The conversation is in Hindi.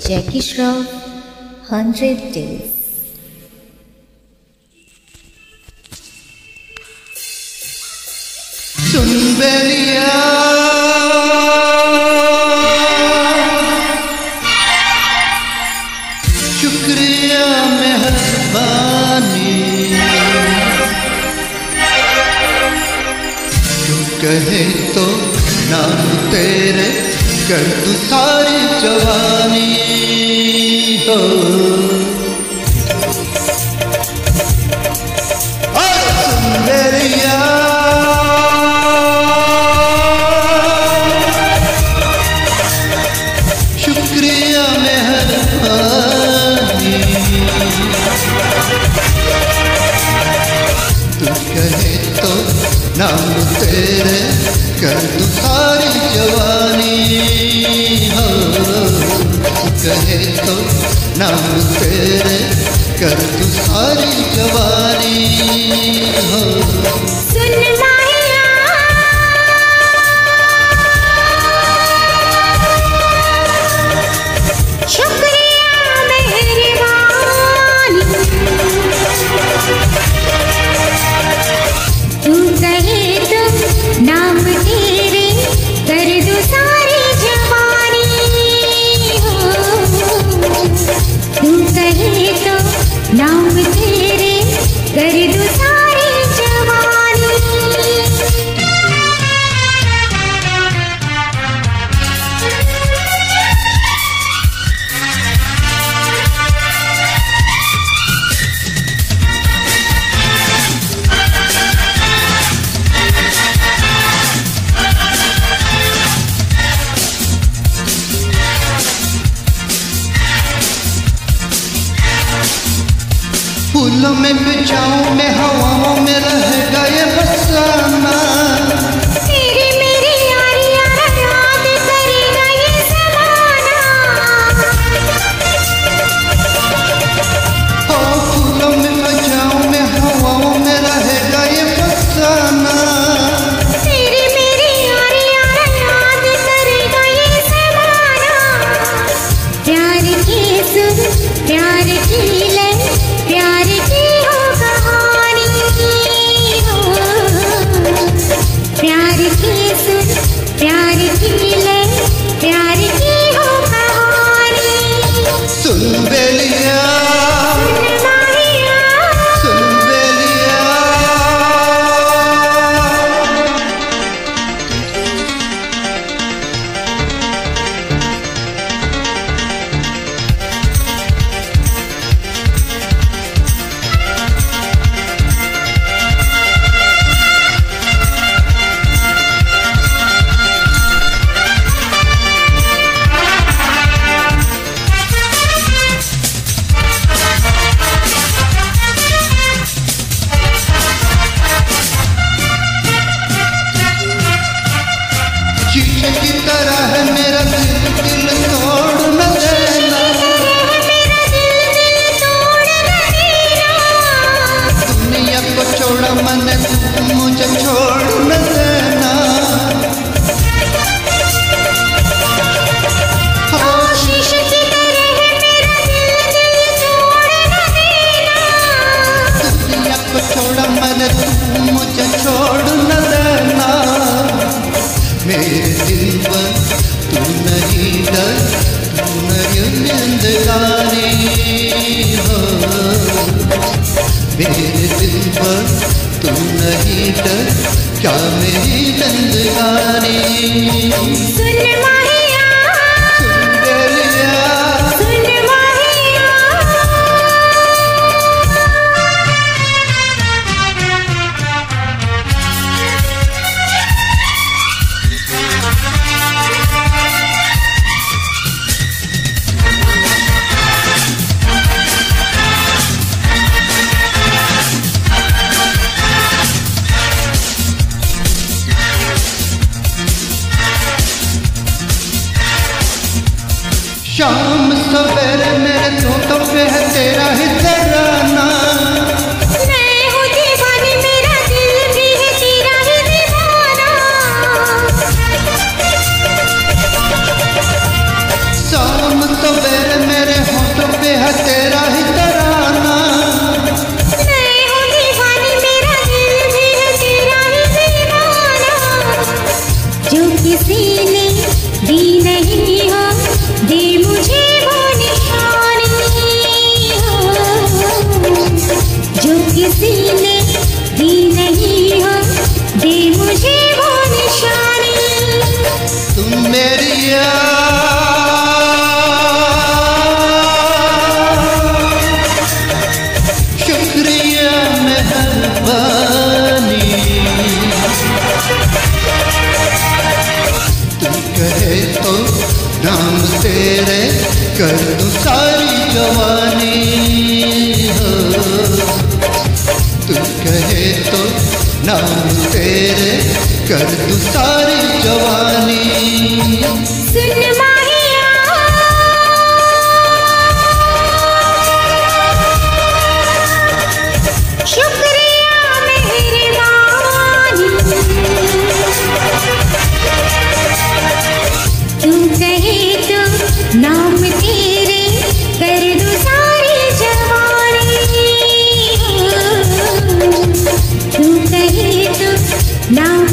Jackie Shroff, 100 Days. सुन बेलिया शुक्रिया मेहरबानी, तू कहे तो नाम तेरे कर दूं सारी जवानी हो। सुन बेलिया शुक्रिया मेहरबानी, तू कहे तो नाम तेरे कर दूं सारी जवानी हो। तू कहे तो नाम तेरे कर दूं सारी जवानी हो। सुन माहिया शुक्रिया मेहरबानी, तू कहे तो नाम तेरे कर दूं सारी जवानी हो। तू कहे तो नाम तेरे कर दूं सारी जवानी। फूलों में बिछाऊं मैं, हवाओं में रहेगा ये फसाना, तेरी मेरी यारी यारा याद करेगा ये ज़माना। हो फूलों में बिछाऊं मैं, हवाओं में रहेगा ये फसाना, तेरी मेरी यारी यारा याद करेगा ये ज़माना। प्यार की सुन, प्यार की ले, प्यार की हो कहानी हो। प्यार की सुन, प्यार की ले, प्यार की हो कहानी। सुन बेलिया माहिया सुन बेलिया शीशे की तरह है मेरा दिल, दिल तोड़ न देना, मेरा दिल दिल तोड़ न देना। दुनिया को छोड़ा मैंने, तू मुझे छोड़ न देना। हो शीशे की तरह है मेरा दिल दिल तोड़ न देना। दुनिया को छोड़ा मैंने, तू मुझे छोड़ न देना। मेरे दिल पर तू नहीं डर, तू नहीं जिंदगानी हो। मेरे दिल पर तू नहीं डर, क्या मेरी जिंदगानी। सुन माहिया सुन बेलिया सुन माहिया शाम सवेरे मेरे तोतों पे है तेरा ही तराना। मैं हूँ दीवानी, मेरा दिल भी है तेरा ही दीवाना। शाम सवेरे मेरिया शुक्रिया मेहरबानी। तू कहे तो नाम तेरे कर दूं सारी जवानी हो। तू कहे तो नाम तेरे कर दूं सारी जवानी। सुन माहिया शुक्रिया मेहरबानी। तू कहे तो नाम तेरे कर दूं सारी जवानी। तू कहे तो नाम